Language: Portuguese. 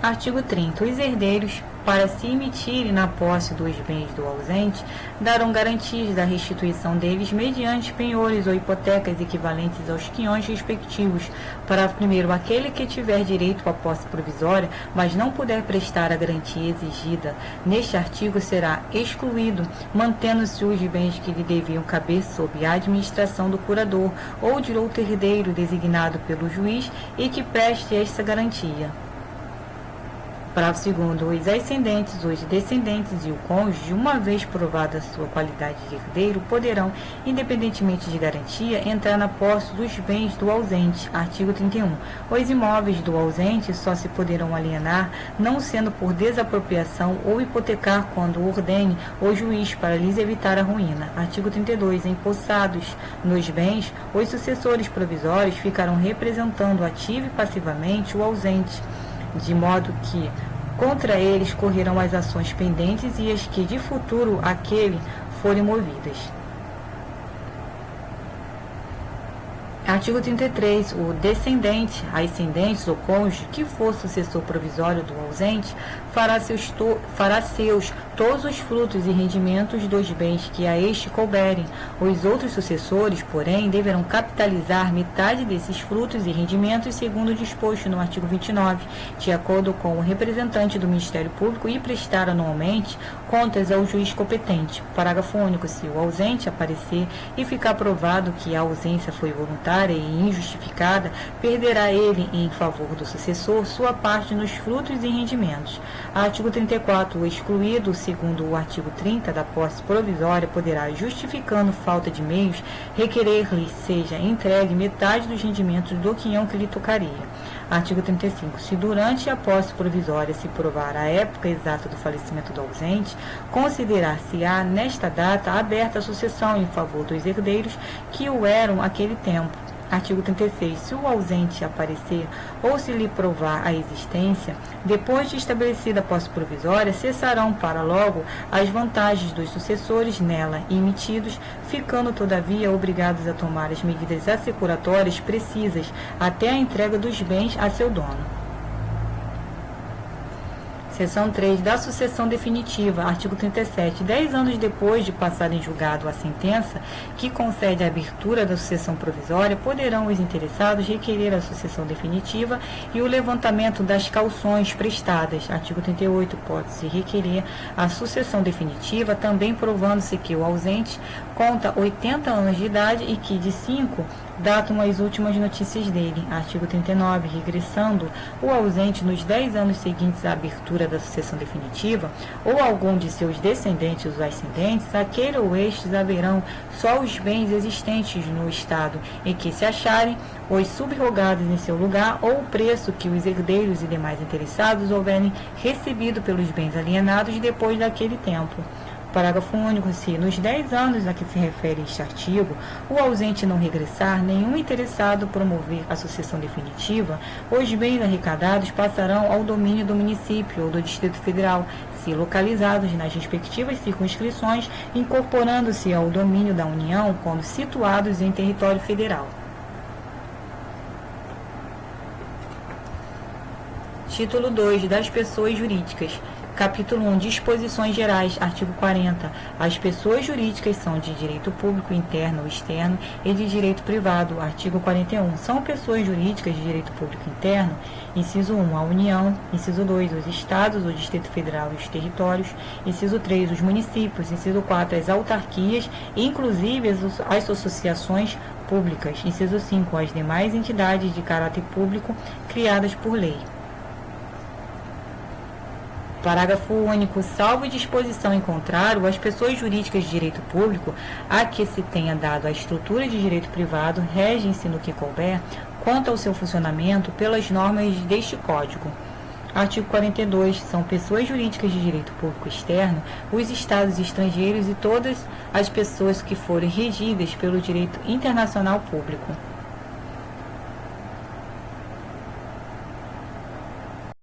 Artigo 30. Os herdeiros, para se emitirem na posse dos bens do ausente, darão garantias da restituição deles mediante penhores ou hipotecas equivalentes aos quinhões respectivos. Parágrafo 1º. Aquele que tiver direito à posse provisória, mas não puder prestar a garantia exigida neste artigo, será excluído, mantendo-se os bens que lhe deviam caber sob a administração do curador ou de outro herdeiro designado pelo juiz e que preste esta garantia. Parágrafo 2º. Os ascendentes, os descendentes e o cônjuge, uma vez provada a sua qualidade de herdeiro, poderão, independentemente de garantia, entrar na posse dos bens do ausente. Artigo 31. Os imóveis do ausente só se poderão alienar, não sendo por desapropriação ou hipotecar quando ordene o juiz para lhes evitar a ruína. Artigo 32. Empossados nos bens, os sucessores provisórios ficarão representando ativa e passivamente o ausente, de modo que contra eles correrão as ações pendentes e as que de futuro aquele forem movidas. Artigo 33. O descendente, ascendentes ou cônjuge que for sucessor provisório do ausente fará seus todos os frutos e rendimentos dos bens que a este couberem. Os outros sucessores, porém, deverão capitalizar metade desses frutos e rendimentos segundo o disposto no artigo 29, de acordo com o representante do Ministério Público, e prestar anualmente contas ao juiz competente. Parágrafo único. Se o ausente aparecer e ficar provado que a ausência foi voluntária e injustificada, perderá ele, em favor do sucessor, sua parte nos frutos e rendimentos. Artigo 34. O excluído, segundo o artigo 30, da posse provisória, poderá, justificando falta de meios, requerer-lhe seja entregue metade dos rendimentos do quinhão que lhe tocaria. Artigo 35. Se durante a posse provisória se provar a época exata do falecimento do ausente, considerar-se-á nesta data aberta a sucessão em favor dos herdeiros que o eram aquele tempo. Artigo 36. Se o ausente aparecer ou se lhe provar a existência, depois de estabelecida a posse provisória, cessarão para logo as vantagens dos sucessores nela emitidos, ficando, todavia, obrigados a tomar as medidas assecuratórias precisas até a entrega dos bens a seu dono. Seção 3. Da sucessão definitiva. Artigo 37. 10 anos depois de passar em julgado a sentença que concede a abertura da sucessão provisória, poderão os interessados requerer a sucessão definitiva e o levantamento das cauções prestadas. Artigo 38. Pode-se requerer a sucessão definitiva, também provando-se que o ausente conta 80 anos de idade e que de 5 datam as últimas notícias dele. Artigo 39. Regressando o ausente nos 10 anos seguintes à abertura da sucessão definitiva, ou algum de seus descendentes ou ascendentes, aquele ou estes haverão só os bens existentes no estado em que se acharem, os subrogados em seu lugar, ou o preço que os herdeiros e demais interessados houverem recebido pelos bens alienados depois daquele tempo. Parágrafo único. Se, nos 10 anos a que se refere este artigo, o ausente não regressar, nenhum interessado promover a sucessão definitiva, os bens arrecadados passarão ao domínio do município ou do Distrito Federal, se localizados nas respectivas circunscrições, incorporando-se ao domínio da União quando situados em território federal. Título 2. Das pessoas jurídicas. Capítulo 1. Disposições gerais. Artigo 40. As pessoas jurídicas são de direito público interno ou externo e de direito privado. Artigo 41. São pessoas jurídicas de direito público interno: inciso 1, a União; inciso 2, os Estados, o Distrito Federal e os territórios; inciso 3, os municípios; inciso 4, as autarquias, inclusive as associações públicas; inciso 5, as demais entidades de caráter público criadas por lei. Parágrafo único. Salvo disposição em contrário, as pessoas jurídicas de direito público a que se tenha dado a estrutura de direito privado regem-se no que couber, quanto ao seu funcionamento, pelas normas deste Código. Artigo 42. São pessoas jurídicas de direito público externo os estados estrangeiros e todas as pessoas que forem regidas pelo direito internacional público.